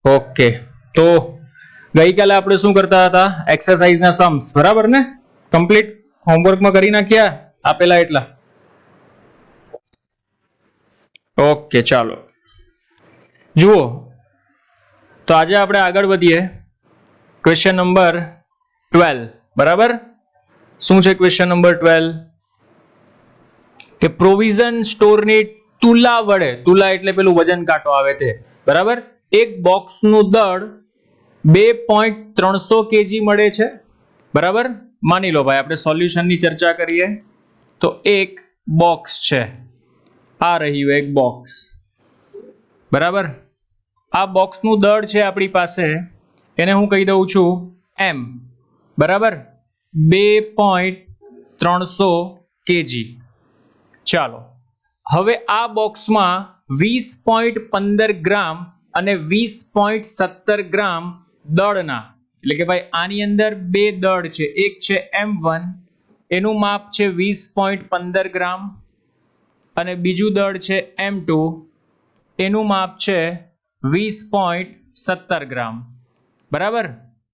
Okay, તો ગઈકાલે આપણે શું કરતા હતા? એક્સરસાઇઝના सम्स, બરાબર ને? કમ્પ્લીટ હોમવર્કમાં કરી નાખ્યા આપેલા એટલા? ઓકે, ચાલો જુઓ, તો આજે આપણે આગળ વધીએ. ક્વેશ્ચન નંબર 12, બરાબર? શું છે ક્વેશ્ચન નંબર 12? કે પ્રોવિઝન સ્ટોરની તુલા વડે, તુલા એટલે પેલું વજન કાંટો આવે તે, બરાબર? એક બોક્સનું દળ 2.300 kg મળે છે, બરાબર? માની લો ભાઈ, આપણે સોલ્યુશનની ચર્ચા કરીએ તો એક બોક્સ છે, આ રહ્યું એક બોક્સ, બરાબર? આ બોક્સનું દળ છે આપણી પાસે, એને હું કહી દઉં છું m, બરાબર? 2.300 kg. ચાલો, હવે આ બોક્સમાં 20.15 ગ્રામ અને 20.17 ગ્રામ દળના, એટલે કે ભાઈ આની અંદર બે દળ છે, એક છે m1, એનું માપ છે 20.15 ગ્રામ, અને બીજું દળ છે m2, એનું માપ છે 20.17 ગ્રામ, બરાબર?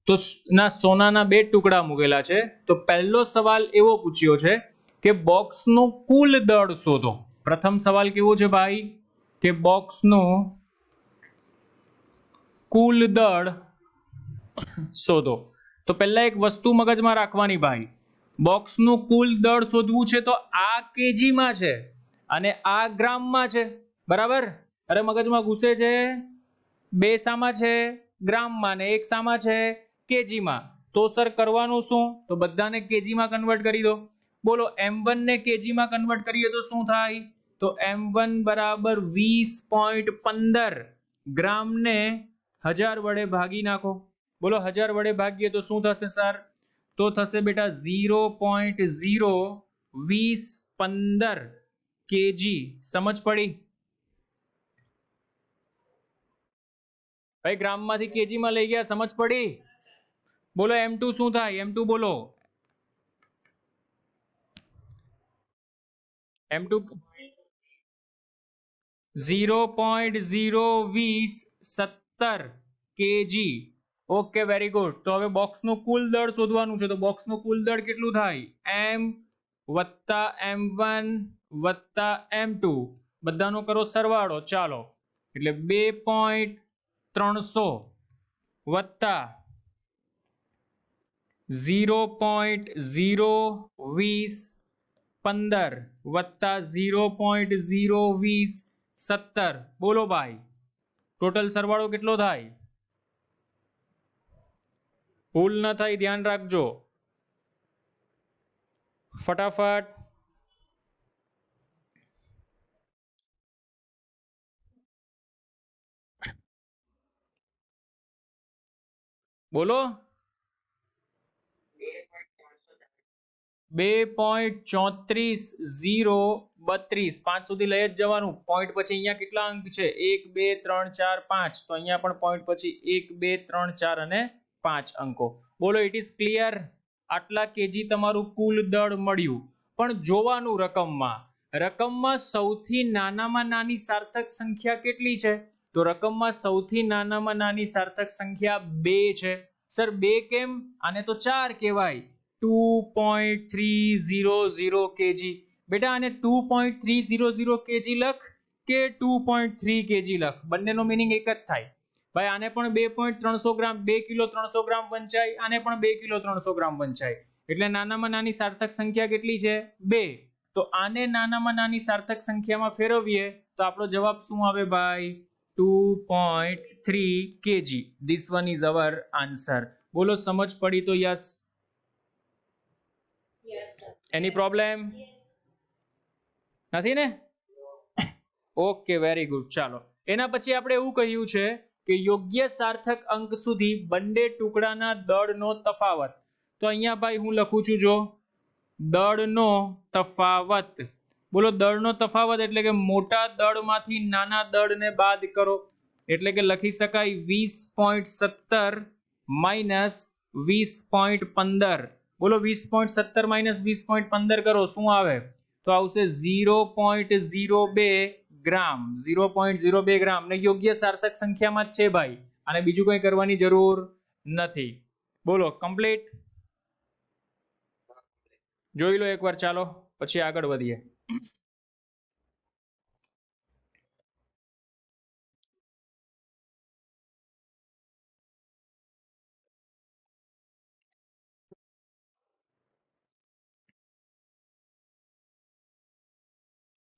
તો ના સોનાના બે ટુકડા મૂકેલા છે. તો પહેલો સવાલ એવો પૂછ્યો છે કે બોક્સનું કુલ દળ શોધો. પ્રથમ સવાલ કેવો છે ભાઈ? કે બોક્સનું કુલ દળ શોધો. તો પહેલા એક વસ્તુ મગજમાં રાખવાની ભાઈ, બોક્સનું કુલ દળ શોધવું છે તો આ કેજીમાં છે અને આ ગ્રામમાં છે, બરાબર? અરે મગજમાં ઘૂસે છે, બે સામા છે ગ્રામમાં ને એક સામા છે કેજીમાં. તો સર કરવાનું શું? તો બધાને કેજીમાં કન્વર્ટ કરી દો. બોલો, m1 ને કેજીમાં કન્વર્ટ કરીએ તો શું થાય? તો m1 બરાબર 20.15 ગ્રામ ને 1000 વડે ભાગી નાખો. બોલો, 1000 વડે ભાગીએ તો શું થશે સર? તો થશે બેટા 0.02015 kg. સમજ પડી? ભાઈ ગ્રામમાંથી કેજીમાં લઈ ગયા, સમજ પડી? બોલો m2 શું થાય? m2 બોલો. m2 0.02017 kg. Okay, very good. તો હવે બોક્સનું કુલ દળ શોધવાનું છે. તો બોક્સનું કુલ દળ કેટલું થાય? m વત્તા m1 વત્તા m2, બધાનો કરો સરવાળો. ચાલો, એટલે 2.300 વત્તા 0.02015 વત્તા 0.02017. બોલો ભાઈ, ટોટલ સરવાળો કેટલો થાય? ભૂલ ન થાય, ધ્યાન રાખજો ફટાફટ. બોલો, 2.34032. 5 સુધી લઈ જ જવાનું. પોઈન્ટ પછી અહીંયા કેટલા અંક છે? 1 2 3 4 5. તો અહીંયા પણ પોઈન્ટ પછી 1 2 3 4 અને 5 અંકો. બોલો, ઇટ ઇઝ ક્લિયર? આટલા કેજી તમારું કુલ દળ મળ્યું. પણ જોવાનું રકમમાં સૌથી નાનામાં નાની સાર્થક સંખ્યા કેટલી છે? તો રકમમાં સૌથી નાનામાં નાની સાર્થક સંખ્યા 2 છે. સર 2 કેમ? આને તો 4 કહેવાય. 2.300 kg. બેટા આને 2.300 kg લખ કે 2.3 kg લખ, બંનેનો મીનિંગ એક જ થાય. ભાઈ આને પણ 2.300 ગ્રામ, 2 કિલો 300 ગ્રામ વંચાય, આને પણ 2 કિલો 300 ગ્રામ વંચાય. એટલે નાનામાં નાની સાર્થક સંખ્યા કેટલી છે? 2. તો આને નાનામાં નાની સાર્થક સંખ્યામાં ફેરવીએ તો આપણો જવાબ શું આવે ભાઈ? 2.3 kg. This one is our answer. બોલો, સમજ પડી તો યસ? એની પ્રોબ્લેમ નથી ને? Okay, very good. ચાલો, એના પછી આપણે એવું કહ્યું છે કે યોગ્ય સાર્થક અંક સુધી બંને ટુકડાના દળનો તફાવત. તો અહીંયા ભાઈ હું લખું છું, જો દળનો તફાવત. બોલો, દળનો તફાવત એટલે કે મોટા દળમાંથી નાના દળને બાદ કરો. એટલે કે લખી શકાય 20.17 માઇનસ 20.15. બોલો, 20.17 માઇનસ 20.15 કરો, શું આવે? તો આવશે 0.02 ગ્રામ 0.02 ગ્રામ ને યોગ્ય સાર્થક સંખ્યામાં જ છે ભાઈ, અને બીજું કંઈ કરવાની જરૂર નથી. બોલો કમ્પ્લીટ? જોઈ લો એકવાર, ચાલો પછી આગળ વધીએ.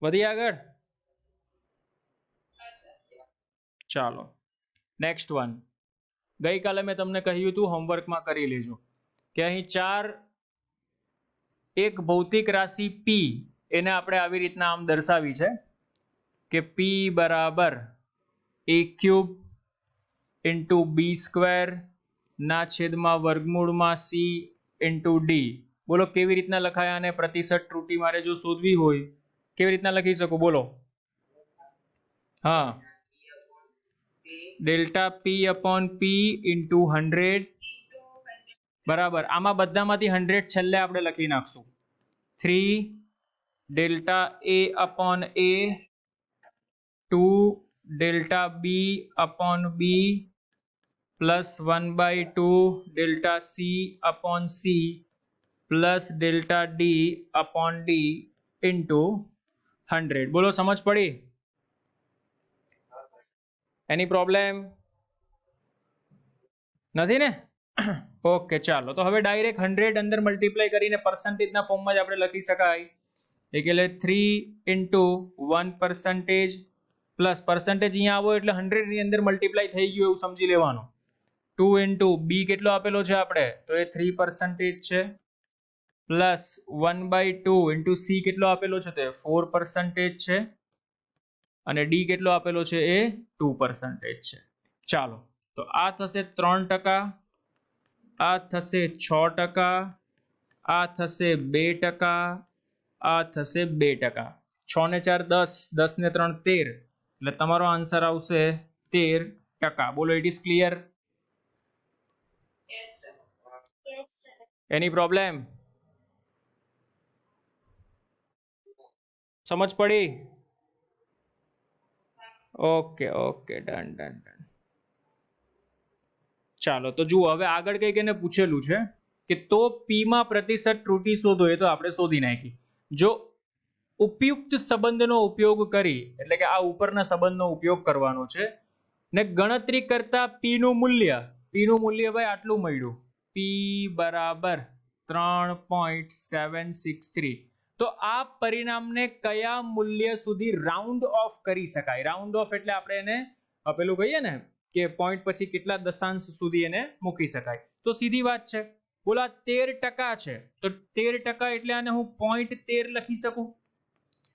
વધીએ આગળ, ચાલો નેક્સ્ટ વન. ગઈકાલે મેં તમને કહ્યું હતું હોમવર્કમાં કરી લેજો કે અહીં ચાર એક ભૌતિક રાશિ પી, એને આપણે આવી રીતના આમ દર્શાવી છે કે પી બરાબર a cube into B square ના છેદમાં વર્ગમૂળમાં સી ઇન્ટુ ડી. બોલો કેવી રીતના લખાયા? અને પ્રતિશત ત્રુટિ મારે જો શોધવી હોય કેવી રીતના લખી શકું? બોલો. હા, ડેલ્ટા પી અપોન પી ઇન્ટુ 100 બરાબર. આમાં બધામાંથી 100 છેલ્લે આપણે લખી નાખશું. 3 delta A upon A, 2 delta B upon B plus 1/2 delta C upon C plus delta D upon D into 100. બોલો સમજ પડી? એની પ્રોબ્લેમ નથી ને? ઓકે ચાલો, તો હવે ડાયરેક્ટ 100 અંદર મલ્ટીપ્લાય કરીને પર્સન્ટેજના ફોર્મમાં જ આપણે લખી શકાય. એટલે 3 ઇન્ટુ 1% પ્લસ પર્સન્ટેજ અહીંયા આવો એટલે 100 ની અંદર મલ્ટીપ્લાય થઈ ગયું એવું સમજી લેવાનું. 2 ઇન્ટુ બી કેટલો આપેલો છે આપણે? તો એ 3% છે, પ્લસ 1/2 ઇન્ટુ સી કેટલો આપેલો છે? તો એ 4% છે, અને ડી કેટલો આપેલો છે? એ 2% છે. ચાલો, તો આ થશે 3%, આ થશે 6%, આ થશે 2%, આ થશે 2%. 6 ને 4 10, 10 ને 3 13, એટલે તમારો આન્સર આવશે 13%. બોલો, it is clear? Any problem? સમજ પડી? Okay okay, done done done. ચાલો, તો જુઓ હવે આગળ કંઈક એને પૂછેલું છે કે તો પી માં પ્રતિશત ત્રુટિ શોધો. એ તો આપણે શોધી નાખી. જો ઉપયુક્ત સંબંધનો ઉપયોગ કરી, એટલે કે આ ઉપરના સંબંધનો ઉપયોગ કરવાનો છે ને ગણતરી કરતા પી નું મૂલ્ય ભાઈ આટલું મળ્યું, પી બરાબર 3.763. તો આ પરિણામને કયા મૂલ્ય સુધી રાઉન્ડ ઓફ કરી શકાય? રાઉન્ડ ઓફ એટલે આપણે એને પેલું કહીએ ને કે પોઈન્ટ પછી કેટલા દશાંશ સુધી એને મૂકી શકાય. તો સીધી વાત છે. બોલા 13% છે, તો 13% એટલે આને હું 0.13 લખી શકું.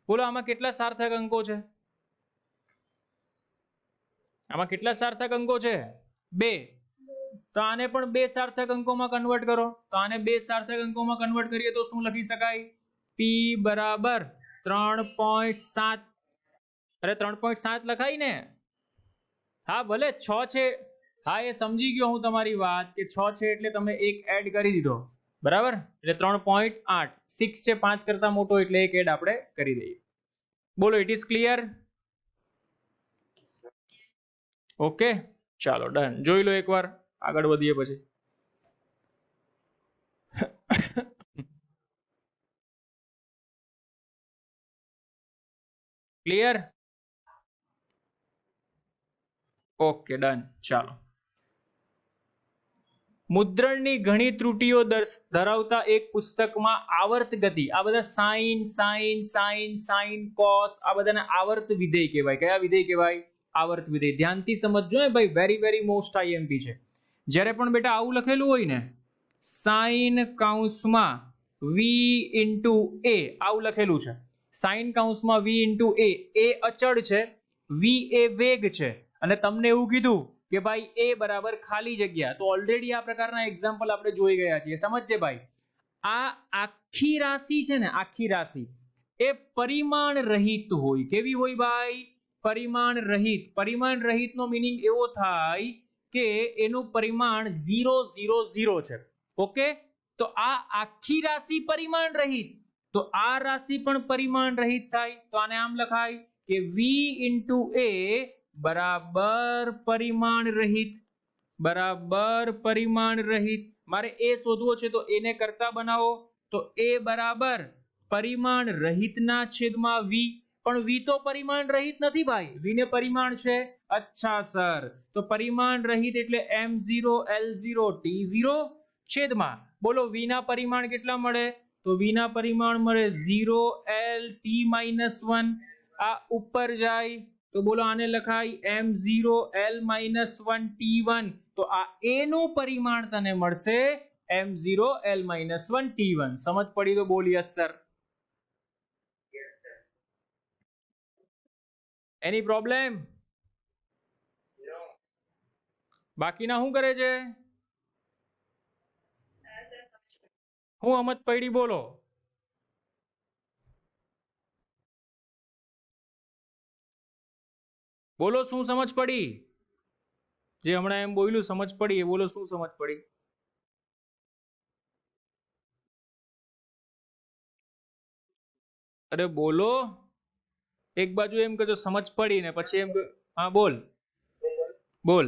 બોલો આમાં કેટલા સાર્થક અંકો છે? આમાં કેટલા સાર્થક અંકો છે? 2. તો આને પણ 2 સાર્થક અંકોમાં કન્વર્ટ કરો. તો આને 2 સાર્થક અંકોમાં કન્વર્ટ કરીએ તો શું લખી શકાય? પી બરાબર 3.7. અરે 3.7 લખાય ને? હા ભલે 6 છે. હા, એ સમજી ગયો હું તમારી વાત કે 6 છે એટલે તમે એક એડ કરી દીધો, બરાબર? એટલે 3.8. 6 છે 5 કરતા મોટો એટલે એક એડ આપણે કરી દઈએ. બોલો, ઇટ ઇઝ ક્લિયર? ઓકે ચાલો ડન. જોઈ લો એકવાર, આગળ વધીએ પછી. ક્લિયર? Okay done. ચાલો, મુદ્રણની ઘણી ત્રુટિઓ ધરાવતા એક પુસ્તકમાં આવર્ત ગતિ, આ બધા sign sign sign sign cos, આ બધાને આવર્ત વિધેય કહેવાય. કયા વિધેય કહેવાય? આવર્ત વિધેય. ધ્યાનથી સમજજો ને ભાઈ, વેરી વેરી મોસ્ટ આઈએમપી છે. જ્યારે પણ બેટા આવું લખેલું હોય ને, સાઇન કૌંસમાં વી ઇન્ટુ એ, આવું લખેલું છે. સાઇન કૌંસમાં વી ઇન્ટુ એ અચળ છે, વી એ વેગ છે, અને તમને એવું કીધું કે ભાઈ એ બરાબર ખાલી જગ્યા. તો ઓલરેડી આ પ્રકારના એક્ઝામ્પલ આપણે જોઈ ગયા છીએ. સમજજે ભાઈ, આ આખી રાશિ છે ને, આખી રાશિ એ પરિમાણ રહિત હોય. કેવી હોય ભાઈ? પરિમાણ રહિત. પરિમાણ રહિત નો મીનિંગ એવો થાય કે એનું પરિમાણ 0 0 0 છે. ઓકે, તો આ આખી રાશિ પરિમાણ રહિત, તો આ રાશિ પણ પરિમાણ રહિત થાય. તો આને આમ લખાય કે v ઇન્ટુ a બરાબર પરિમાણ રહિત, બરાબર પરિમાણ રહિત. મારે a શોધવો છે તો એને કરતા બનાવો, તો a બરાબર પરિમાણ રહિતના છેદમાં v. પણ v તો પરિમાણ રહિત નથી ભાઈ, v ને પરિમાણ છે. અચ્છા સર, તો પરિમાણ રહિત એટલે m0 l0 t0 છેદમાં, બોલો v ના પરિમાણ કેટલા મળે? તો v ના પરિમાણ મળે 0 l t-1. આ ઉપર જાય તો બોલો આને લખાય m0 l-1 t1. તો આ a નું પરિમાણ તને મળશે m0 l-1 t1. સમજ પડી તો બોલ યસ સર. Any problem? બાકીના શું કરે છે? હું સમજ પડી બોલો. બોલો શું સમજ પડી? જે હમણાં એમ બોલ્યું સમજ પડી એ બોલો, શું સમજ પડી? અરે બોલો. એક બાજુ એમ કહેજો સમજ પડી ને પછી એમ હા બોલ બોલ.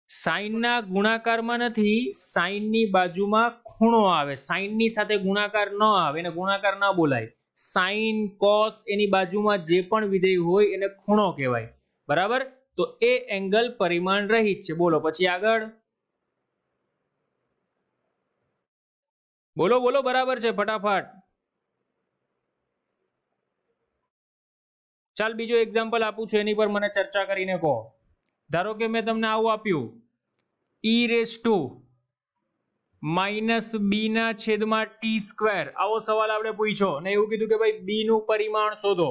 સાઈનના ગુણાકારમાં નથી, સાઈનની બાજુમાં ખૂણો આવે, સાઈનની સાથે ગુણાકાર ન આવે, એને ગુણાકાર ના બોલાય. સાઈન કોસ એની બાજુમાં જે પણ વિધેય હોય એને ખૂણો કહેવાય. બરાબર, તો એ એંગલ પરિમાણ રહિત છે. બોલો પછી આગળ. બોલો બોલો, બરાબર છે, ફટાફટ. ચાલ બીજો એક્ઝામ્પલ આપું છું, એની પર મને ચર્ચા કરીને કહો. ધારો કે મેં તમને આવું આપ્યું, e⁻b ના છેદમાં t². આવો સવાલ આપણે પૂછ્યો ને એવું કીધું કે ભાઈ b નું પરિમાણ શોધો.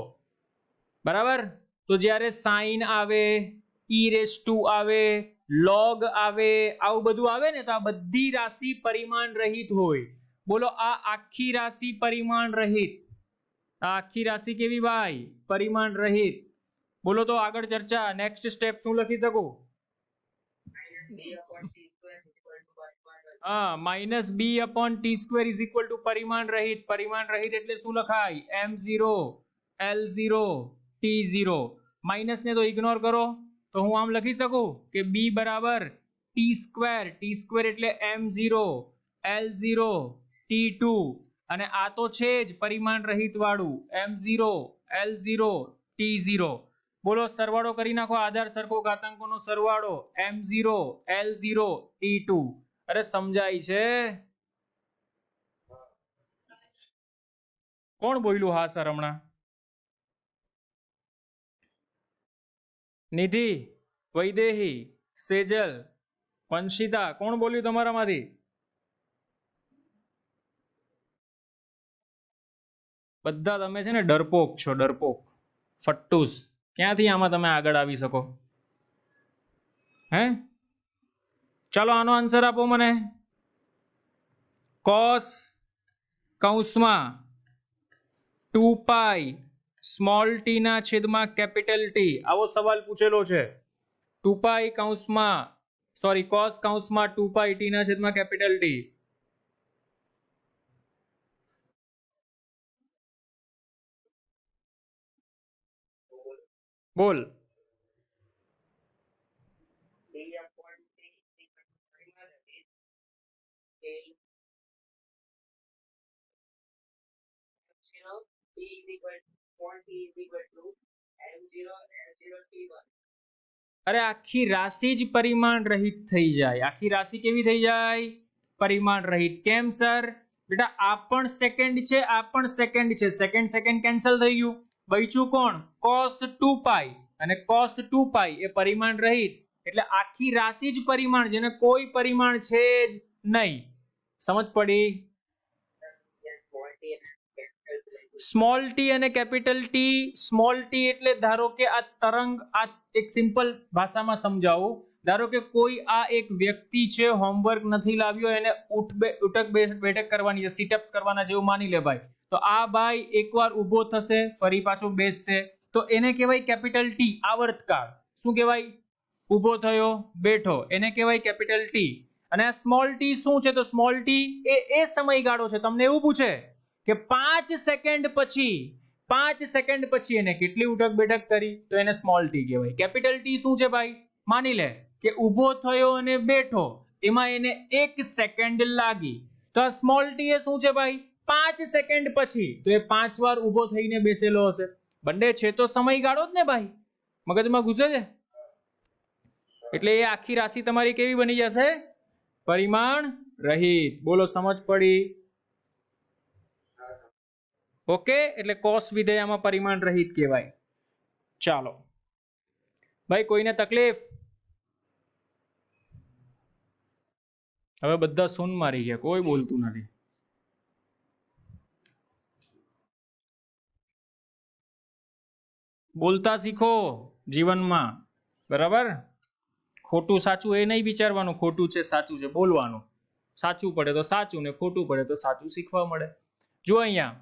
બરાબર, તો જ્યારે સાઈન આવે, e⁻ આવે, log આવે, આવું બધું આવે ને તો આ બધી રાશિ પરિમાણ રહિત હોય. બોલો આ આખી રાશિ પરિમાણ રહિત. આ આખી રાશિ કેવી ભાઈ? પરિમાણ રહિત. બોલો તો આગળ ચર્ચા. નેક્સ્ટ સ્ટેપ શું લખી શકું? હા, -b/t² ઇઝ ઇક્વલ ટુ પરિમાણ રહિત. પરિમાણ રહિત એટલે શું લખાય? m0 l0 t0. માઇનસ ને તો ઇગ્નોર કરો, તો હું આમ લખી શકું કે b બરાબર t² એટલે m0 l0 t2. અને આ તો છે જ પરિમાણ રહિત વાળું m0 l0 t0. બોલો સરવાળો કરી નાખો, આધાર સરખો ઘાતાંકોનો સરવાળો m0 l0 t2. અરે સમજાય છે? કોણ બોલ્યું હા સર હમણાં? નિધિ, વૈદેહી, સેજલ, વંશિતા, કોણ બોલ્યું તમારામાંથી? બધા તમે છે ને ડરપોક છો, ડરપોક, ફટ્ટુસ. ક્યાંથી આમાં તમે આગળ આવી શકો? હે? ચાલો આનો આન્સર આપો મને. cos કૌંસમાં 2π સ્મોલ t ના છેદમાં કેપિટલ T. આવો સવાલ પૂછેલો છે. 2π કૌંસમાં સોરી cos કૌંસમાં 2π t ના છેદમાં કેપિટલ T. બોલ. અરે આખી રાશિ જ પરિમાણ રહિત થઈ જાય. આખી રાશિ કેવી થઈ જાય? પરિમાણ રહિત. કેમ સર? બેટા આ પણ સેકન્ડ છે, આ પણ સેકન્ડ છે, સેકન્ડ સેકન્ડ કેન્સલ થઈ ગયું. બચ્યું કોણ? cos 2π. અને cos 2π એ પરિમાણ રહિત એટલે આખી રાશિ જ પરિમાણ, જેને કોઈ પરિમાણ છે જ નહીં. સમજ પડી? સ્મોલ ટી અને કેપિટલ ટી. સ્મોલ ટી એટલે ધારો કે આ તરંગ, આ એક સિમ્પલ ભાષામાં સમજાવું. ધારો કે કોઈ આ એક વ્યક્તિ છે, હોમવર્ક નથી લાવ્યો, એને ઉઠક બેઠક કરવાની છે, સિટઅપ્સ કરવાના છે એવું માની લે ભાઈ. તો આ ભાઈ એકવાર ઊભો થશે, ફરી પાછો બેસશે, તો એને કહેવાય કેપિટલ ટી, આવર્તકાળ. શું કહેવાય? ઊભો થયો, બેઠો, એને કહેવાય કેપિટલ ટી. અને આ સ્મોલ ટી શું છે? તો સ્મોલ ટી એ સમયગાળો છે. તમને એવું પૂછે કે 5 સેકન્ડ પછી એને કેટલી ઉઠક બેઠક કરી, તો એને સ્મોલ ટી કહેવાય. કેપિટલ ટી શું છે ભાઈ? માની લે કે ઊભો થયો અને બેઠો, એમાં એને 1 સેકન્ડ લાગી, તો આ સ્મોલ ટી એ શું છે ભાઈ? 5 સેકન્ડ પછી, તો એ 5 વાર ઊભો થઈને બેસેલો હશે. બંને છે તો સમયગાળો જ ને ભાઈ, મગજમાં ઘૂસે છે. એટલે એ આખી રાશિ તમારી કેવી બની જશે? પરિમાણ રહિત. બોલો, સમજ પડી? ઓકે, એટલે કોસ વિધેયમાં પરિમાણ રહિત કહેવાય. ચાલો ભાઈ, કોઈને તકલીફ? હવે બધા સૂન મારી ગયા, કોઈ બોલતું નથી. બોલતા શીખો જીવનમાં, બરાબર? ખોટું સાચું એ નહીં વિચારવાનું, ખોટું છે સાચું છે, બોલવાનું. સાચું પડે તો સાચું, ને ખોટું પડે તો સાચું શીખવા મળે. જો અહીંયા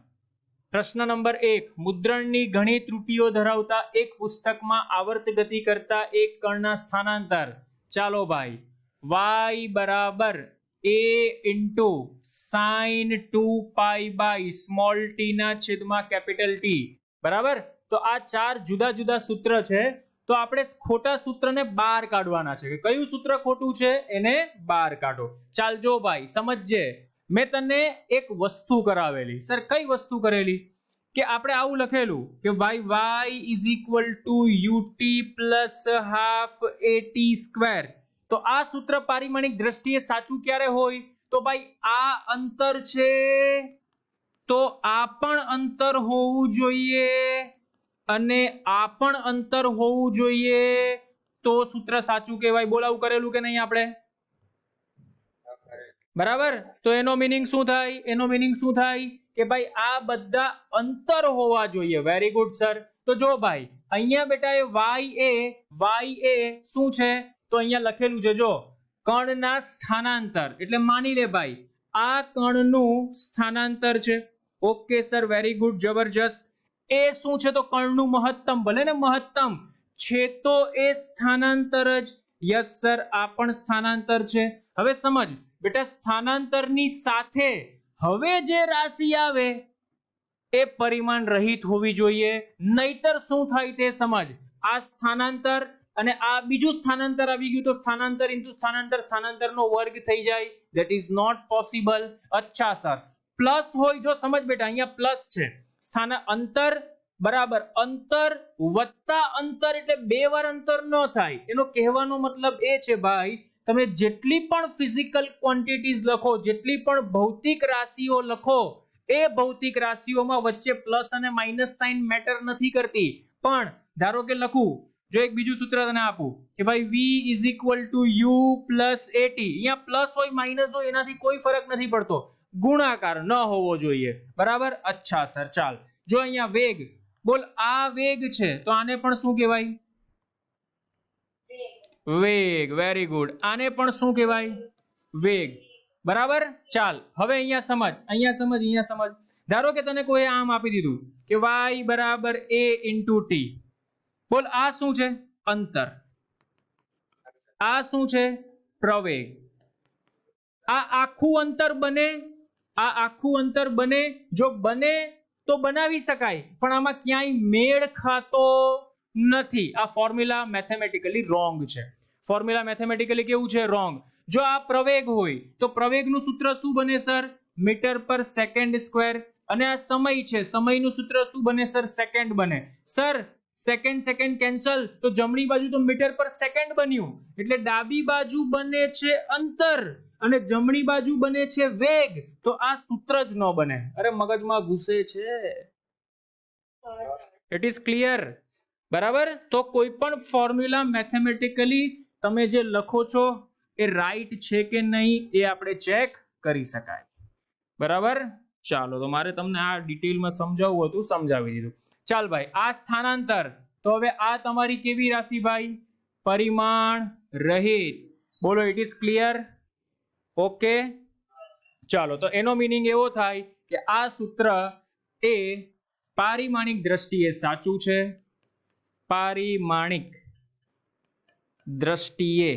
પ્રશ્ન નંબર 1, મુદ્રણની ઘણી ત્રુટિઓ ધરાવતા એક પુસ્તકમાં આવર્ત ગતિ કરતા એક કણના સ્થાનાંતર. ચાલો ભાઈ, y બરાબર a into sin 2π/ small T ના છેદમાં કેપિટલ ટી. બરાબર? તો આ 4 જુદા જુદા સૂત્ર છે. તો આપણે ખોટા સૂત્રને બહાર કાઢવાના છે. કયું સૂત્ર ખોટું છે એને બહાર કાઢો. ચાલજો ભાઈ, સમજજે. મેં તને એક વસ્તુ કરાવેલી. સર, કઈ વસ્તુ કરેલી? કે આપણે આવું લખેલું કે ભાઈ y is equal to ut plus half at square. તો આ સૂત્ર પારિમાણિક દ્રષ્ટિએ સાચું ક્યારે હોય? તો ભાઈ આ અંતર છે તો આ પણ અંતર હોવું જોઈએ અને આ પણ અંતર હોવું જોઈએ, તો સૂત્ર સાચું કહેવાય. બોલાવું કરેલું કે નહીં આપણે? બરાબર? તો એનો મીનિંગ શું થાય? એનો મીનિંગ શું થાય કે ભાઈ આ બધા અંતર હોવા જોઈએ. Very good sir. તો જો ભાઈ, અહીંયા બેટા એ શું છે? તો અહીંયા લખેલું છે, જો કણના સ્થાનાંતર. એટલે માની લે ભાઈ આ કણનું સ્થાનાંતર છે. ઓકે સર, વેરી ગુડ, જબરજસ્ત. એ શું છે? તો કણનું મહત્તમ. ભલે ને મહત્તમ છે તો એ સ્થાનાંતર જ. યસ સર, આ પણ સ્થાનાંતર છે. હવે સમજ બેટા, સ્થાનાંતરની સાથે હવે જે રાશિ આવે એ પરિમાણ રહિત હોવી જોઈએ, નહીતર શું થાય તે સમજ. આ સ્થાનાંતર અને આ બીજું સ્થાનાંતર આવી ગયું, તો સ્થાનાંતર ઇન્ટુ સ્થાનાંતરનો વર્ગ થઈ જાય. That is not possible. અચ્છા સર, પ્લસ હોય, જો સમજ બેટા, અહીંયા પ્લસ છે. અંતર બરાબર અંતર વત્તા અંતર એટલે 2 વાર અંતર ન થાય. એનો કહેવાનો મતલબ એ છે ભાઈ, તમે જેટલી પણ ફિઝિકલ ક્વોન્ટિટીઝ લખો, જેટલી પણ ભૌતિક રાશિઓ લખો, એ ભૌતિક રાશિઓમાં વચ્ચે પ્લસ અને માઇનસ સાઇન મેટર નથી કરતી. પણ ધારો કે લખું, જો એક બીજું સૂત્ર તને આપું કે ભાઈ v is equal to u plus at. અહીંયા પ્લસ હોય માઇનસ હોય એનાથી કોઈ ફરક નથી પડતો, ગુણાકાર ન હોવો જોઈએ. બરાબર? અચ્છા સર, ચાલ. જો અહીંયા વેગ, બોલ આ વેગ છે તો આને પણ શું કહેવાય? વેગ. Very good. આને પણ શું કહેવાય? વેગ. બરાબર? ચાલ, હવે અહીંયા સમજ. ધારો કે તને કોઈ આમ આપી દીધું કે y બરાબર a ઇન્ટુ ટી. બોલ આ શું છે? અંતર. આ શું છે? પ્રવેગ. આ આખું અંતર બને? જો બને તો બનાવી શકાય, પણ આમાં ક્યાંય મેળ ખાતો નથી. આ ફોર્મ્યુલા મેથેમેટિકલી રોંગ છે. ફોર્મ્યુલા મેથેમેટિકલી કેવું છે? રોંગ. જો આ પ્રવેગ હોય તો પ્રવેગનું સૂત્ર શું બને સર? મીટર પર સેકન્ડ સ્ક્વેર. અને આ સમય છે, સમયનું સૂત્ર શું બને સર? સેકન્ડ બને. સર, સેકન્ડ કેન્સલ, તો જમણી બાજુ તો મીટર પર સેકન્ડ બન્યું, એટલે ડાબી બાજુ બને છે અંતર અને જમણી બાજુ બને છે વેગ. તો આ સૂત્ર જ ન બને. અરે મગજમાં ઘૂસે છે. It is clear? બરાબર? તો કોઈ પણ ફોર્મ્યુલા મેથેમેટિકલી તમે જે લખો છો એ રાઈટ છે કે નહીં એ આપણે ચેક કરી શકાય. બરાબર? ચાલો, તો મારે તમને આ ડિટેલમાં સમજાવવું હતું, સમજાવી દીધું. ચાલ ભાઈ, આ સ્થાનાંતર. તો હવે આ તમારી કેવી રાશિ ભાઈ? પરિમાણ રહિત. બોલો, ઇટ ઇઝ ક્લિયર? ઓકે, ચાલો. તો એનો મીનિંગ એવો થાય કે આ સૂત્ર એ પારિમાણિક દ્રષ્ટિએ સાચું છે. પારિમાણિક દ્રષ્ટિએ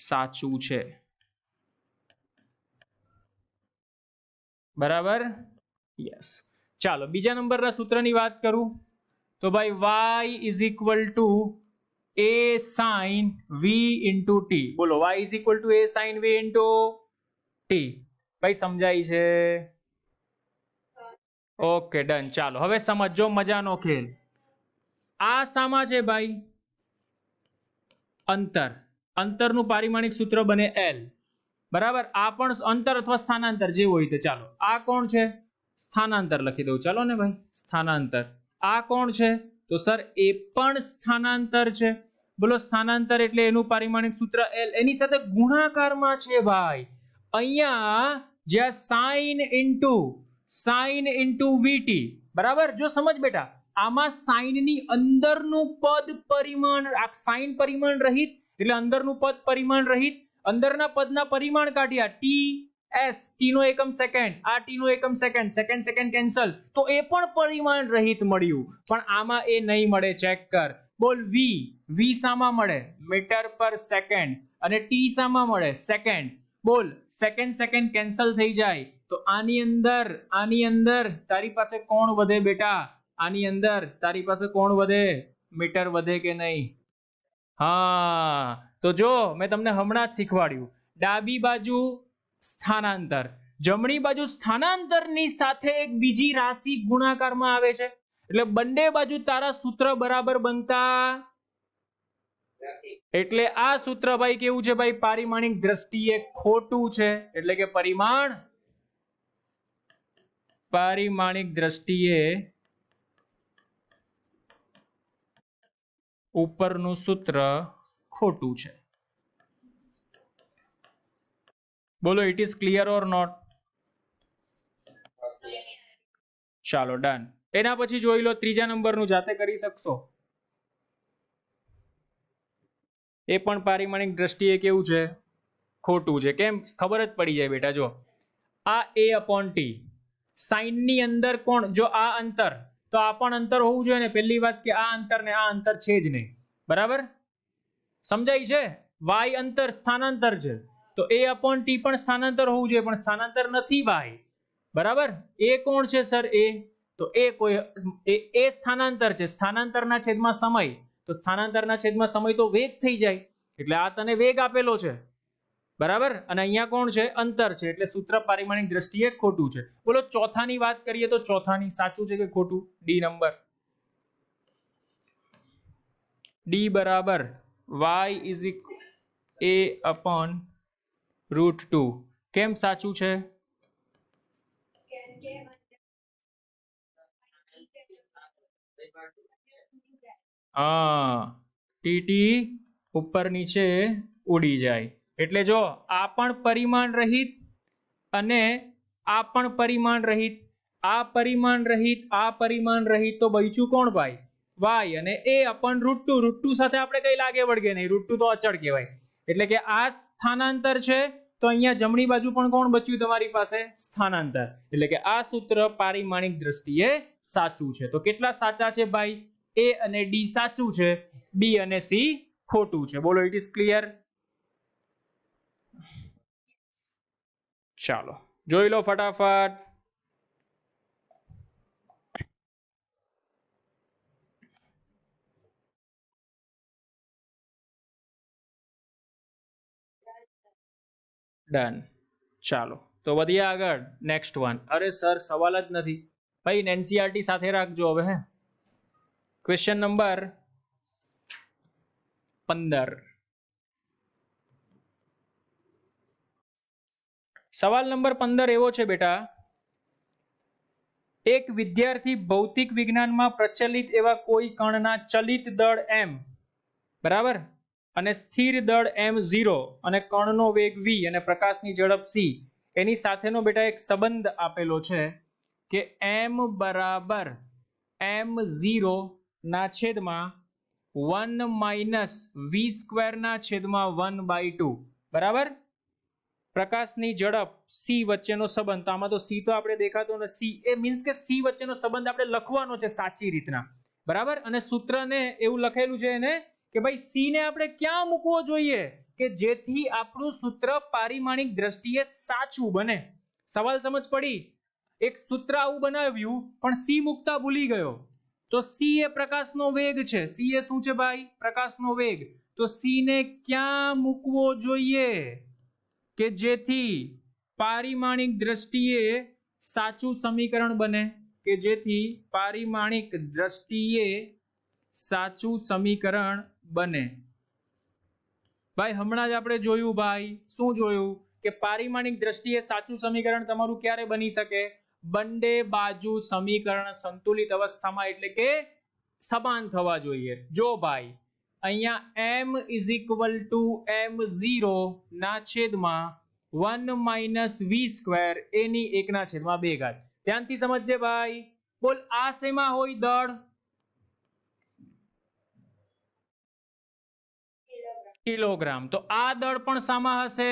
સાચું છે. બરાબર, યસ. ચાલો બીજા નંબરના સૂત્રની વાત કરું તો ભાઈ y is equal to a sin v into t. બોલો y is equal to a sin v into t. ભાઈ સમજાય છે? Okay done. ચાલો હવે સમજો મજાનો ખેલ. આ સામા છે ભાઈ અંતર. અંતરનું પારિમાણિક સૂત્ર બને l. બરાબર, આ પણ અંતર અથવા સ્થાનાંતર જે હોય તે. ચાલો આ કોણ છે? સ્થાનાંતર લખી દઉં. ચાલો ને ભાઈ, સ્થાનાંતર. આ કોણ છે? તો સર એ પણ સ્થાનાંતર છે. બોલો સ્થાનાંતર એટલે એનું પારિમાણિક સૂત્ર l. એની સાથે ગુણાકારમાં છે ભાઈ. અહીંયા જ્યાં sin ઇન્ટુ vt. બરાબર, જો સમજ બેટા, આમાં સાઇન ની અંદરનું પદ પરિમાણ, સાઇન પરિમાણ રહિત એટલે અંદરનું પદ પરિમાણ રહિત. અંદરના પદના પરિમાણ કાઢ્યા ts, t નો એકમ સેકન્ડ, આ t નો એકમ સેકન્ડ, સેકન્ડ સેકન્ડ કેન્સલ, તો એ પણ પરિમાણ રહિત મળ્યું. પણ આમાં એ નહીં મળે, ચેક કર. બોલ v શામાં મળે? મીટર પર સેકન્ડ. અને t શામાં મળે? સેકન્ડ. બોલ સેકન્ડ સેકન્ડ કેન્સલ થઈ જાય તો આની અંદર તારી પાસે કોણ વધે બેટા? આની અંદર તારી પાસે કોણ વધે? મીટર વધે કે નહીં? હા, તો જો મેં તમને હમણાં જ શીખવાડ્યું. ડાબી બાજુ સ્થાનાંતર, જમણી બાજુ સ્થાનાંતરની સાથે એક બીજી રાશિ ગુણાકારમાં આવે છે, એટલે બંને બાજુ તારા સૂત્ર બરાબર બનતા. એટલે આ સૂત્ર ભાઈ કેવું છે ભાઈ? પારિમાણિક દ્રષ્ટિએ ખોટું છે. એટલે કે પારિમાણિક દ્રષ્ટિએ ઉપરનું સૂત્ર ખોટું છે. બોલો it is clear or not? ચાલો ડન. એના પછી જોઈ લો ત્રીજા નંબરનું, જાતે કરી શકશો. એ પણ પારિમાણિક દ્રષ્ટિએ કેવું છે? ખોટું છે. કેમ? ખબર જ પડી જાય બેટા. જો આ a/t, સાઇન ની અંદર કોણ? જો આ અંતર, તો આ પણ અંતર હોવું જોઈએ ને. પહેલી વાત કે આ અંતર ને આ અંતર છે જ નહીં. બરાબર, સમજાય છે? y અંતર સ્થાનાંતર છે, તો a/t પણ સ્થાનાંતર હોવું જોઈએ, પણ સ્થાનાંતર નથી ભાઈ. બરાબર, એ કોણ છે સર? એ તો એ સ્થાનાંતર છે. સ્થાનાંતરના છેદમાં સમય, તો સ્થાનાંતરના છેદમાં સમય તો વેગ થઈ જાય. એટલે આ તને વેગ આપેલો છે. બરાબર, અને અહીંયા કોણ છે? અંતર છે. એટલે સૂત્ર પારિમાણિક દ્રષ્ટિએ ખોટું છે. બોલો ચોથાની વાત કરીએ તો ચોથાની સાચું છે કે ખોટું? D number. ડી બરાબર y ઇઝ a/√2. કેમ સાચું છે? હા, ટીટી ઉપર નીચે ઉડી જાય. એટલે જો આ પણ પરિમાણ રહિત અને આ પણ પરિમાણ રહિત, આ પરિમાણ રહિત, આ પરિમાણ રહિત, તો બચ્યું કોણ ભાઈ? y. અને a/√2 સાથે આપણે કઈ લાગે વળગે નહીં. √2 તો અચળ કહેવાય. એટલે કે આ સ્થાનાંતર છે, તો અહીંયા જમણી બાજુ પણ કોણ બચ્યું તમારી પાસે? સ્થાનાંતર. એટલે કે આ સૂત્ર પારિમાણિક દ્રષ્ટિએ સાચું છે. તો કેટલા સાચા છે ભાઈ? a અને d સાચું છે, b અને c ખોટું છે. બોલો ઇટ ઇઝ ક્લિયર? ચાલો જોઈ લો ફટાફટ. ડન. ચાલો તો વધીએ આગળ. Next one. અરે સર સવાલ જ નથી ભાઈ. એનસીઆરટી સાથે રાખજો હવે. હે, ક્વેશ્ચન નંબર 15. સવાલ નંબર 15 એવો છે બેટા. એક વિદ્યાર્થી ભૌતિક વિજ્ઞાનમાં પ્રચલિત એવા કોઈ કણના ચલિત દળ m, બરાબર, અને સ્થિર દળ m0 અને કણનો વેગ v અને પ્રકાશની ઝડપ c, એની સાથેનો બેટા એક સંબંધ આપેલો છે કે m બરાબર m0 ના છેદમાં 1 - v² ના છેદમાં 1/2. બરાબર, પ્રકાશની ઝડપ c વચ્ચેનો સંબંધ. તો આમાં તો c તો આપણે દેખાતો નથી. c એ મીન્સ કે c વચ્ચેનો સંબંધ આપણે લખવાનો છે સાચી રીતના. બરાબર, અને સૂત્રને એવું લખેલું છે એને કે ભાઈ c ને આપણે ક્યાં મૂકવો જોઈએ કે જેથી આપણું સૂત્ર પારિમાણિક દ્રષ્ટિએ સાચું બને. સવાલ સમજ પડી? એક સૂત્ર આવું બનાવ્યું પણ સી મૂકતા ભૂલી ગયો, તો સી એ પ્રકાશનો વેગ છે. સી એ શું છે ભાઈ? પ્રકાશનો વેગ. તો સી ને ક્યાં મૂકવો જોઈએ કે જેથી પારિમાણિક દ્રષ્ટિએ સાચું સમીકરણ બને? કે જેથી પારિમાણિક દ્રષ્ટિએ સાચું સમીકરણ બને. ભાઈ હમણાં જ આપણે જોયું, ભાઈ શું જોયું કે પારિમાણિક દ્રષ્ટિએ સાચું સમીકરણ તમારું ક્યારે બની શકે? બંને બાજુ સમીકરણ સંતુલિત અવસ્થામાં એટલે કે સમાન થવા જોઈએ. જો ભાઈ અહીંયા m m0 ના છેદમાં 1 - v² એની 1/2. ધ્યાનથી સમજજે ભાઈ. બોલ આ શેમાં હોય દળ? કિલોગ્રામ. તો આ દળ પણ શામાં હશે?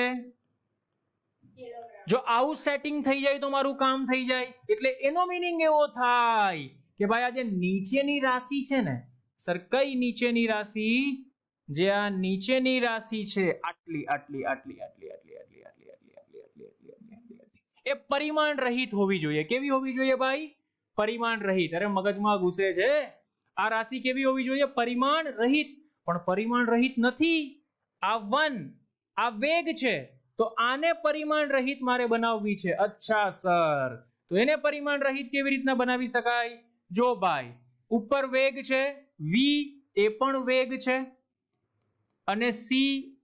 જો આવું સેટિંગ થઈ જાય તો મારું કામ થઈ જાય. એટલે એનો મીનિંગ એવો થાય કે ભાઈ આ જે નીચેની રાશિ છે ને સર, કઈ નીચેની રાશિ? જે આ નીચેની રાશિ છે આટલી આટલી આટલી આટલી આટલી આટલી આટલી આટલી આટલી આટલી એ પરિમાણ રહિત હોવી જોઈએ. કેવી હોવી જોઈએ ભાઈ? પરિમાણ રહિત. અરે મગજમાં ઘૂસે છે. આ રાશિ કેવી હોવી જોઈએ? પરિમાણ રહિત. પણ પરિમાણ રહિત નથી. આ 1 આ વેગ છે, તો આને પરિમાણ રહિત મારે બનાવવી છે. અચ્છા સર, તો એને પરિમાણ રહિત કેવી રીતના બનાવી શકાય? જો ભાઈ ઉપર વેગ છે v, એ પણ વેગ છે, અને c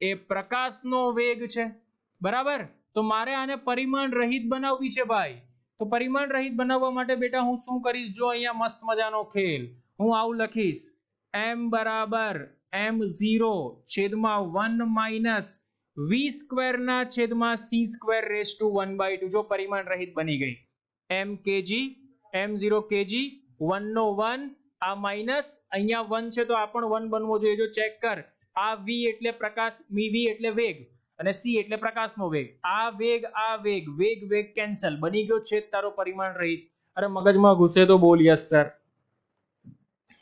એ પ્રકાશનો વેગ છે. બરાબર? તો મારે આને પરિમાણ રહિત બનાવવી છે ભાઈ. તો પરિમાણ રહિત બનાવવા માટે બેટા હું શું કરીશ? જો અહીંયા મસ્ત મજાનો ખેલ. હું આવું લખીશ m બરાબર m0 છેદમાં 1 - v² ના છેદમાં c²⁻². જો પરિમાણ રહિત બની ગઈ. m kg, m0 kg, 1 નો 1, આ માઇનસ અહીંયા 1 છે તો આ પણ 1 બનવો જોઈએ. જો ચેક કર, આ v એટલે પ્રકાશ, v એટલે વેગ, અને c એટલે પ્રકાશનો વેગ. આ વેગ વેગ વેગ કેન્સલ, બની ગયો છે તારો પરિમાણ રહિત. અરે મગજમાં ઘૂસે તો બોલ yes sir.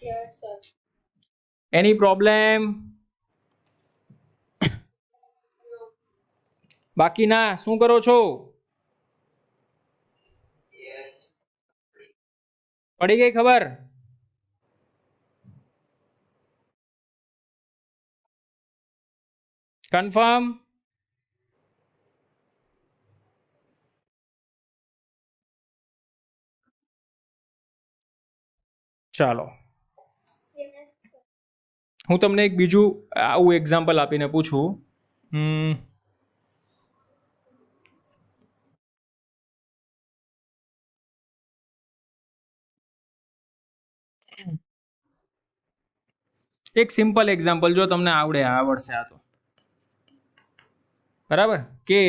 Yes sir. Any problem? બાકી ના શું કરો છો? પડી ગઈ ખબર? કન્ફર્મ? ચાલો હું તમને એક બીજું આવું એક્ઝામ્પલ આપીને પૂછું. એક સિમ્પલ એક્ઝામ્પલ, જો તમને આવડશે આ તો બરાબર, કે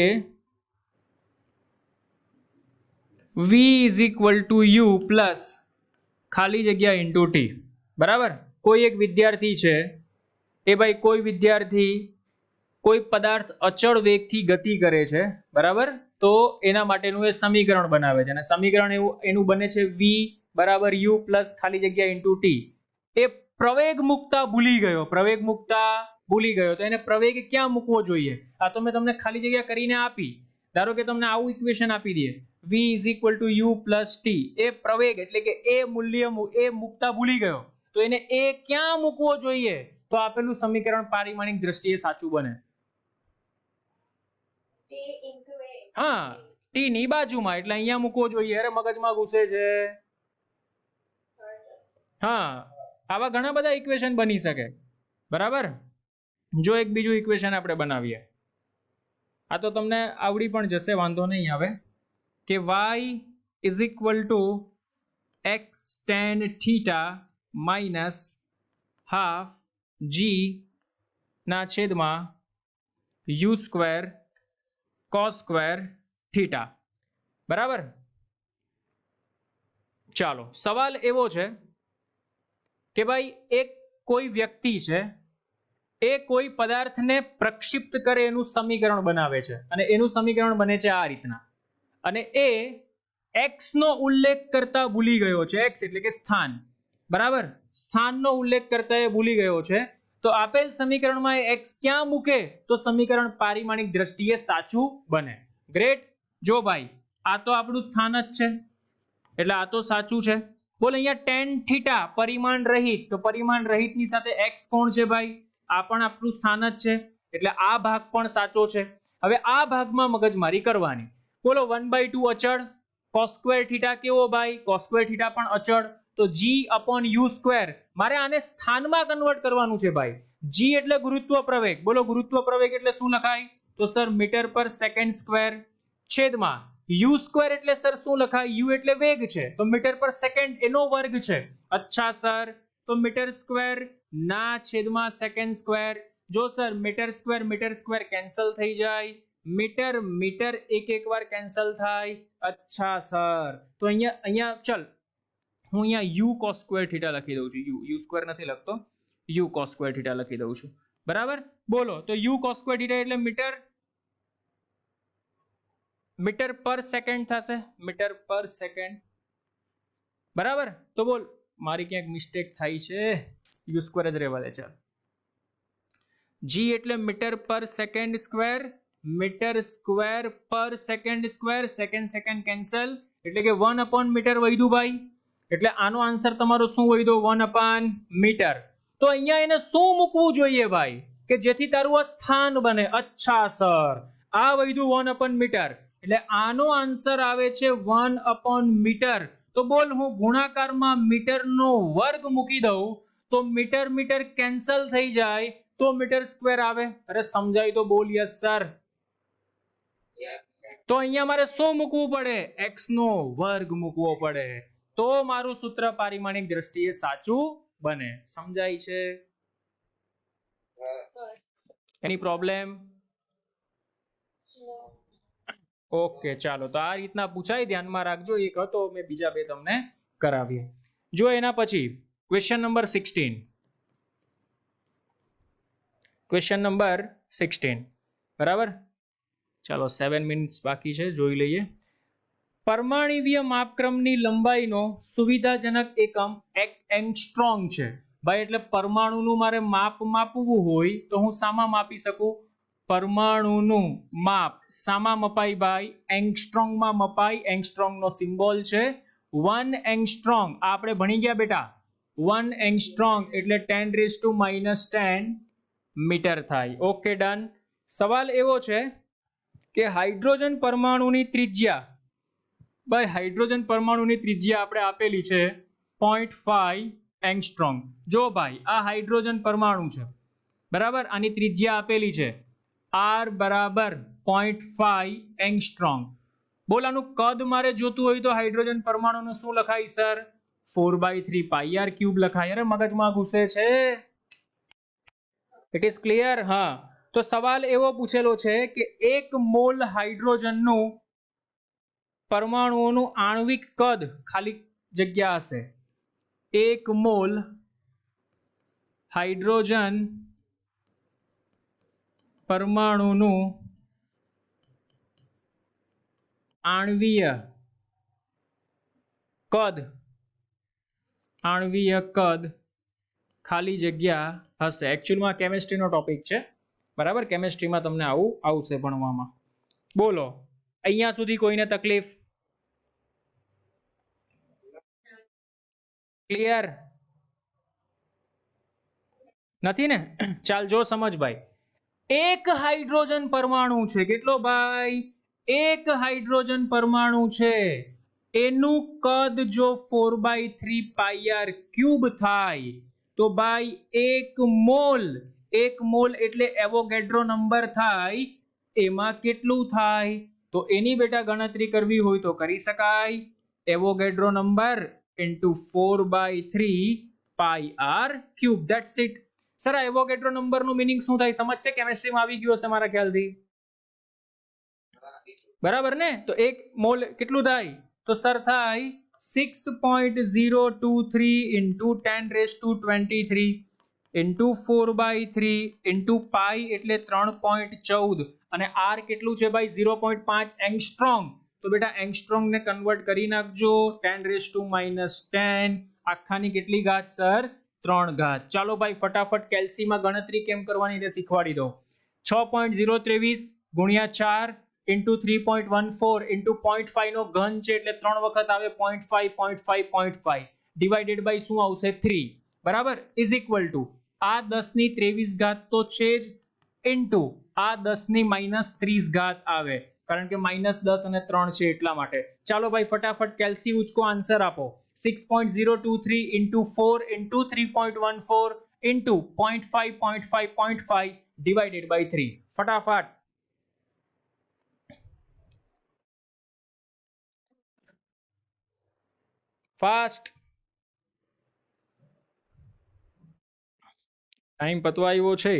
v = u પ્લસ ખાલી જગ્યા ઇન્ટુ ટી. બરાબર? કોઈ એક વિદ્યાર્થી છે, એ ભાઈ કોઈ વિદ્યાર્થી કોઈ પદાર્થ અચળ વેગથી ગતિ કરે છે. બરાબર? તો એના માટેનું એ સમીકરણ બનાવે છે, અને સમીકરણ એનું બને છે v બરાબર u પ્લસ ખાલી જગ્યા ઇન્ટુ ટી. એ પ્રવેગ મુકતા ભૂલી ગયો. તો એને પ્રવેગ ક્યાં મૂકવો જોઈએ? આ તો મેં તમને ખાલી જગ્યા કરીને આપી. ધારો કે તમને આવું ઇક્વેશન આપી દે, v = u + t. એ પ્રવેગ એટલે કે એ મૂલ્ય એ મૂકતા ભૂલી ગયો, તો એને એ ક્યાં મૂકવો જોઈએ? તો આપેલું સમીકરણ પારિમાણિક દ્રષ્ટિએ સાચું બને. હા, ટી ની બાજુમાં, એટલે અહીંયા મૂકવો જોઈએ. અરે મગજમાં ઘૂસે છે. હા, આવા ઘણા બધા ઇક્વેશન બની શકે. બરાબર? જો એક બીજું ઇક્વેશન આપણે બનાવીએ. આ તો તમને આવડી પણ જશે, વાંધો નહીં આવે. કે y = x tan θ minus half g ના છેદમાં u² cos² θ. બરાબર? ચાલો, સવાલ એવો છે કે ભાઈ એક કોઈ વ્યક્તિ છે, એ કોઈ પદાર્થને પ્રક્ષિપ્ત કરે એનું સમીકરણ બનાવે છે, અને એનું સમીકરણ બને છે આ રીતના. અને એ x નો ઉલ્લેખ કરતા ભૂલી ગયો છે. x એટલે કે સ્થાન. બરાબર? સ્થાનનો ઉલ્લેખ કરતા એ ભૂલી ગયો છે. તો આપેલ સમીકરણમાં x ક્યાં મૂકે તો સમીકરણ પારિમાણિક દ્રષ્ટિએ સાચું બને. ગ્રેટ. જો ભાઈ આ તો આપણું સ્થાન જ છે, એટલે આ તો સાચું છે. બોલ અહીંયા tan થીટા પરિમાણ રહિત, તો પરિમાણ રહિતની સાથે x કોણ છે ભાઈ? આ પણ આપણું સ્થાન જ છે, એટલે આ ભાગ પણ સાચો છે. હવે આ ભાગમાં મગજમારી કરવાની. બોલો 1/2 અચળ, cos સ્ક્વેર થીટા કેવો ભાઈ? cos સ્ક્વેર થીટા પણ અચળ, તો g/u સ્ક્વેર. મારે આને સ્થાનમાં કન્વર્ટ કરવાનું છે ભાઈ. g એટલે ગુરુત્વ પ્રવેગ. બોલો ગુરુત્વ પ્રવેગ એટલે શું લખાય? તો સર મીટર પર સેકન્ડ સ્ક્વેર છેદમાં u સ્ક્વેર એટલે સર શું લખાય? u એટલે વેગ છે, તો મીટર પર સેકન્ડ એનો વર્ગ છે. અચ્છા સર, તો મીટર સ્ક્વેર ના છેદમાં સેકન્ડ સ્ક્વેર. જો સર મીટર સ્ક્વેર કેન્સલ થઈ જાય, મીટર મીટર એક વાર કેન્સલ થાય. અચ્છા સર, તો અહીંયા ચલ હું અહીંયા u cos સ્ક્વેર થીટા લખી દઉં છું. u સ્ક્વેર નથી લખતો, u cos સ્ક્વેર થીટા લખી દઉં છું. બરાબર. બોલો તો u cos સ્ક્વેર થીટા એટલે મીટર પર સેકન્ડ થશે, મીટર પર સેકન્ડ. બરાબર. તો બોલ મારી ક્યાંક મિસ્ટેક થાય છે, u સ્ક્વેર જ રહેવા દે. ચાલ, g એટલે મીટર પર સેકન્ડ સ્ક્વેર, મીટર સ્ક્વેર પર સેકન્ડ સ્ક્વેર, સેકન્ડ કેન્સલ, એટલે કે 1 મીટર વધ્યું ભાઈ. એટલે આનો આન્સર તમારો શું વધ્યો? 1 મીટર. તો અહીંયા એને શું મૂકવું જોઈએ ભાઈ કે જેથી તારું આ સ્થાન બને? અચ્છા સર, આ વધ્યું 1 મીટર, એટલે આનો આન્સર આવે છે 1 મીટર. તો બોલ હું ગુણાકારમાં મીટરનો વર્ગ મૂકી દઉં તો મીટર મીટર કેન્સલ થઈ જાય, તો મીટર સ્ક્વેર આવે. અરે સમજાય તો બોલ યસ સર. તો અહીંયા મારે શું મૂકવું પડે? x નો વર્ગ મૂકવો પડે, તો મારું સૂત્ર પારિમાણિક દ્રષ્ટિએ સાચું બને. સમજાય છે? એની પ્રોબ્લેમ? ઓકે, ચાલો. તો આ રીતના પૂછાય, ધ્યાનમાં રાખજો. એક હતો, મેં બીજા બે તમને કરાવીએ. જો એના પછી ક્વેશ્ચન નંબર 16. Question number 16. બરાબર. ચાલો 7 મિનિટ્સ બાકી છે, જોઈ લઈએ. પરમાણ્વીય માપક્રમની લંબાઈનો સુવિધાજનક એકમ એંગસ્ટ્રોમ છે ભાઈ. એટલે પરમાણુનું મારે માપ માપવું હોય તો હું શામાં માપી શકું? પરમાણુનું માપ શામાં મપાય ભાઈ? એંગસ્ટ્રોમમાં મપાય. એંગસ્ટ્રોમનો સિમ્બોલ છે 1 એંગસ્ટ્રોમ. આ આપણે ભણી ગયા બેટા. 1 એંગસ્ટ્રોમ એટલે 10⁻⁻10 મીટર થાય. Okay, done. સવાલ એવો છે કે હાઇડ્રોજન પરમાણુની ત્રિજ્યા, ભાઈ હાઇડ્રોજન પરમાણુની ત્રિજ્યા આપણે આપેલી છે 0.5 એંગસ્ટ્રોમ. જો ભાઈ આ હાઇડ્રોજન પરમાણુ છે, બરાબર, આની ત્રિજ્યા આપેલી છે r બરાબર 0.5 એંગસ્ટ્રોમ. બોલ આનું કદ મારે જોતું હોય તો હાઇડ્રોજન પરમાણુનું શું લખાય સર? 4/3 πr³ લખાય. અરે મગજમાં ઘૂસે છે. It is clear? હા. તો સવાલ એવો પૂછેલો છે કે 1 મોલ હાઇડ્રોજનનું પરમાણુઓનું આણ્વિક કદ ખાલી જગ્યા હશે. 1 મોલ હાઇડ્રોજન પરમાણુનું આણ્વીય કદ ખાલી જગ્યા હશે. એકચ્યુઅલમાં કેમિસ્ટ્રીનો ટોપિક છે, બરાબર. કેમિસ્ટ્રીમાં તમને આવું આવશે ભણવામાં. બોલો અહીંયા સુધી કોઈને તકલીફ? ક્લિયર નથી ને? ચાલ જો સમજ ભાઈ. એક હાઇડ્રોજન પરમાણુ છે. કેટલો ભાઈ? એક હાઇડ્રોજન પરમાણુ છે, એનું કદ જો 4/3 πr³ થાય તો ભાઈ 1 મોલ એટલે એવોગેડ્રો નંબર થાય. એમાં કેટલું થાય? તો એની બેટા ગણતરી કરવી હોય તો કરી શકાય. Avogadro number into 4/3 πr³. That's it. Sir આ એવોગેડ્રો નંબરનું મીનિંગ શું થાય? સમજ છે? કેમિસ્ટ્રીમાં આવી ગયો હશે મારા ખ્યાલથી, બરાબર ને? તો 1 મોલ કેટલું થાય? તો સર થાય 6.023 ઇન્ટુ 10⁻23 ઇન્ટુ 4/3 ઇન્ટુ પાઈ એટલે 3.14 અને r કેટલું છે ભાઈ? 0.5 એંગસ્ટ્રોમ. તો બેટા એંગસ્ટ્રોમ ને કન્વર્ટ કરી નાખજો. 10⁻10 આખાની કેટલી ઘાત સર? 3 ઘાત. ચાલો ભાઈ ફટાફટ કેલ્સીમાં ગણતરી કેમ કરવાની તે શીખવાડી દો. 6.023 ગુણ્યા 4 ઇન્ટુ 3.14 ઇન્ટુ 0.5 નો ઘન છે એટલે 3 વખત આવે 0.5 0.5 0.5 ડિવાઇડેડ બાય શું આવશે 3 બરાબર ઇઝ ઇક્વલ ટુ આ 10 ની 23 ઘાત તો છે જ ઇન્ટુ આ 10 ની -30 ઘાત આવે કારણ કે -10 અને 3 છે એટલા માટે ચાલો ભાઈ ફટાફટ કેલ્સી ઉચકો આન્સર આપો 6.023 into 4 into 3.14 into 0.5 0.5 0.5 divided by 3 फटाफट फास्ट टाइम पतवा આવ્યો છે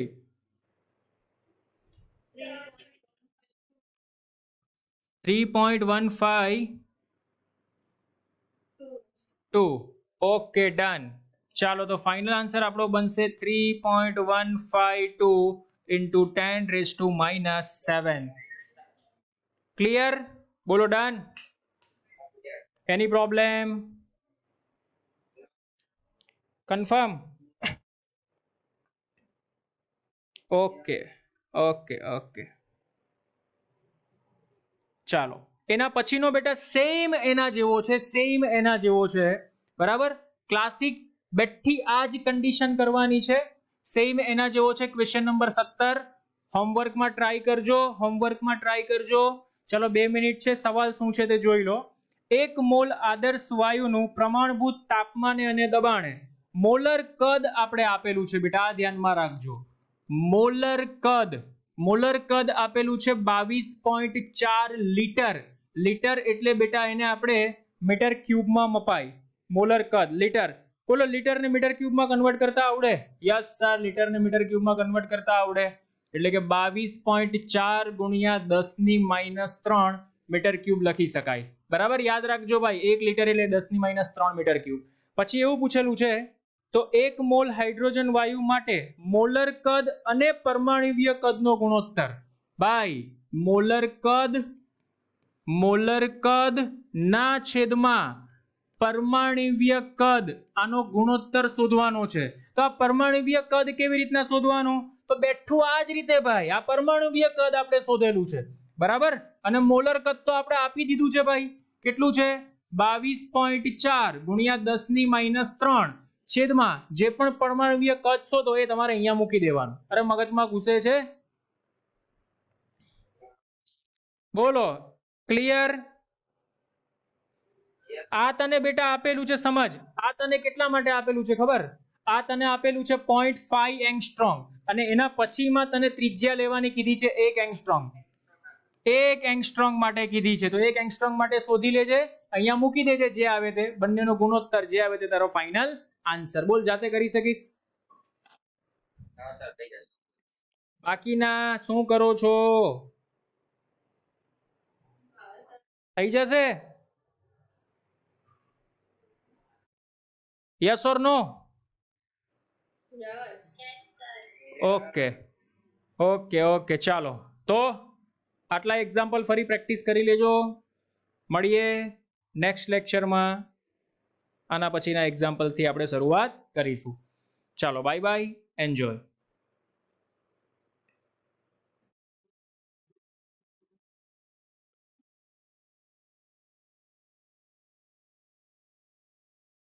3.152 ઓકે ડન ચાલો તો ફાઇનલ આન્સર આપણો બનશે 3.152 into 10 raised to -7 ક્લિયર બોલો done any problem confirm okay okay okay ચાલો એના પછીનો બેટા સેમ એના જેવો છે બરાબર ક્લાસિક બેઠી આ જ કન્ડિશન કરવાની છે સેમ એના જેવો છે ક્વેશ્ચન નંબર 17 હોમવર્કમાં ટ્રાય કરજો ચલો 2 મિનિટ છે સવાલ શું છે તે જોઈ લો 1 મોલ આદર્શ વાયુનું પ્રમાણભૂત તાપમાને અને દબાણે મોલર કદ આપણે આપેલું છે બેટા આ ધ્યાનમાં રાખજો મોલર કદ આપેલું છે 22.4 લીટર એટલે બેટા એને આપણે મીટર ક્યુબમાં મપાય મોલર કદ લીટર બોલો લીટર ને મીટર ક્યુબમાં કન્વર્ટ કરતા આવડે યસ સર લીટર ને મીટર ક્યુબમાં કન્વર્ટ કરતા આવડે એટલે કે 22.4 ગુણ્યા 10 ની -3 મીટર ક્યુબ લખી શકાય બરાબર યાદ રાખજો ભાઈ 1 લીટર એટલે 10 ની -3 મીટર ક્યુબ પછી એવું પૂછેલું છે તો 1 મોલ હાઇડ્રોજન વાયુ માટે મોલર કદ અને પરમાણુવીય કદનો ગુણોત્તર ભાઈ મોલર કદ ના છેદમાં પરમાણુવીય કદ આનો ગુણોત્તર શોધવાનો છે તો આ પરમાણુવીય કદ કેવી રીતના શોધવાનું તો બેઠું આ જ રીતે ભાઈ આ પરમાણુવીય કદ આપણે શોધેલું છે બરાબર અને મોલર કદ તો આપણે આપી દીધું છે ભાઈ કેટલું છે 22.4 ગુણ્યા 10 ની -3 છેદમાં જે પણ પરમાણુવીય કદ શોધો એ તમારે અહીંયા મૂકી દેવાનું અરે મગજમાં ઘૂસે છે બોલો ક્લિયર આ તને બેટા આપેલું છે સમજ આ તને કેટલા માટે આપેલું છે ખબર આ તને આપેલું છે 0.5 એંગસ્ટ્રોમ અને એના પછીમાં તને ત્રિજ્યા લેવાની કીધી છે 1 એંગસ્ટ્રોમ 1 એંગસ્ટ્રોમ માટે કીધી છે તો 1 એંગસ્ટ્રોમ માટે શોધી લેજે અહીંયા મૂકી દેજે જે આવે તે બંનેનો ગુણોત્તર જે આવે તે તારો ફાઇનલ આન્સર બોલ જાતે કરી શકીશ બાકીના શું કરો છો થઈ જશે yes or no okay okay okay ચાલો તો આટલા એક્ઝામ્પલ ફરી પ્રેક્ટિસ કરી લેજો મળીએ નેક્સ્ટ લેક્ચરમાં આના પછીના એક્ઝામ્પલથી આપણે શરૂઆત કરીશું ચાલો બાય બાય એન્જોય